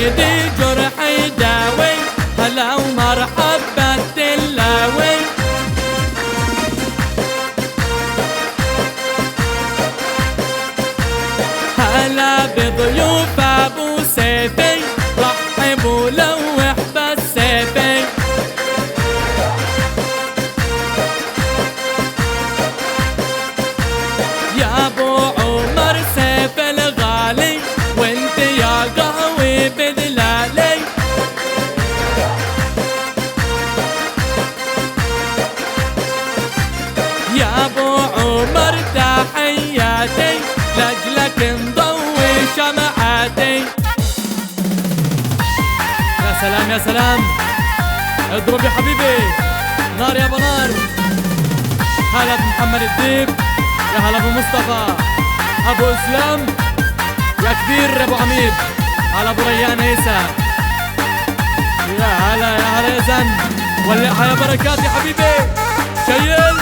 ايدي جرحي داوي، هلا ومرحبا بالتلاوي. هلا بضيوف ابو سيفي، رحب ولوح بالسيفي. يا ابو عمر سيف الغالي، وانت يا قهوي بذلالي. يا ابو عمر تحياتي، لاجلك نضوي شمعاتي. يا سلام يا سلام، اضرب يا حبيبي، نار يا بنار. هلا بمحمد الديب، يا هلا ابو مصطفى، ابو اسلام، يا كبير ابو عميد، هلا ابو ريان عيسى. يا هلا يا هلا يا زن، ولعها يا بركات يا حبيبي. شيل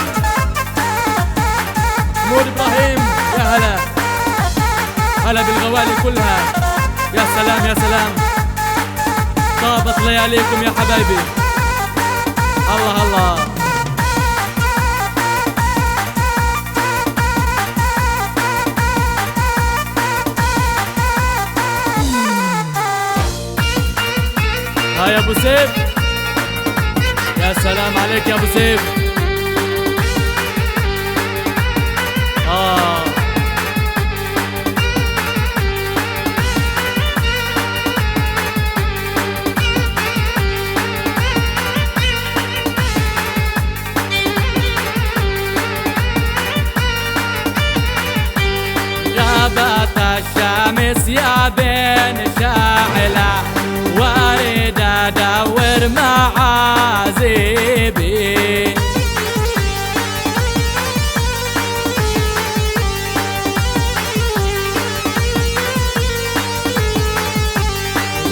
نور ابراهيم، يا هلا هلا بالغوالي كلها. يا سلام يا سلام، طابت لياليكم يا حبايبي. الله الله. يا ابو سيف، يا سلام عليك يا ابو سيف. غابت الشمس يا بين شاعلة، واريد ادور معازيبي.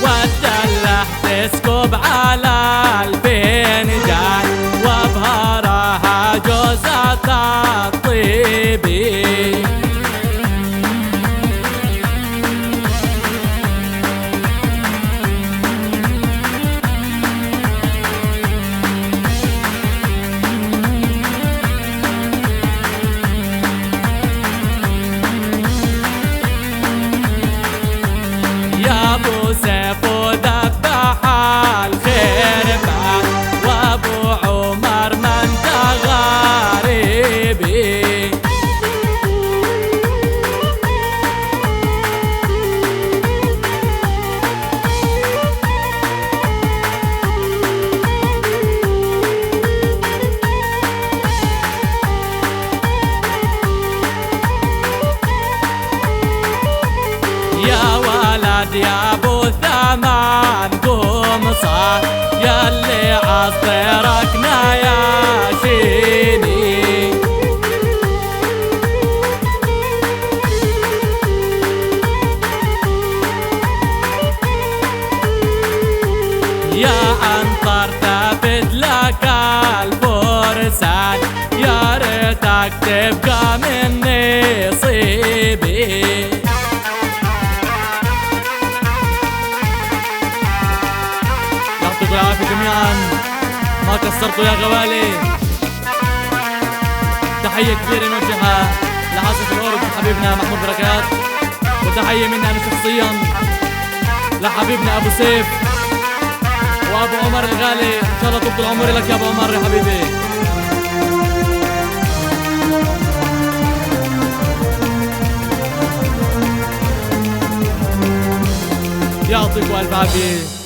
والدلة تسكب على الفنجان، وابهرها جوزة الطيبي. ابو سيف ودبح الخير بعد، وابو عمر من غريبي. يا ولد يا ابو ثمان قوم صار، ياللي عصيرك ناياشيني. يا انطر ثابت لك الفرسان، يا ريتك تبقى من نصيبي. يعطيكم العافية جميعا، ما كسرتوا يا غوالي. تحية كبيرة نوجهها لعازف الأورج حبيبنا محمود بركات، وتحية مني أنا شخصيا لحبيبنا أبو سيف وأبو عمر الغالي. إن شاء الله طول العمر لك يا أبو عمر يا حبيبي. يعطيكم ألف عافية.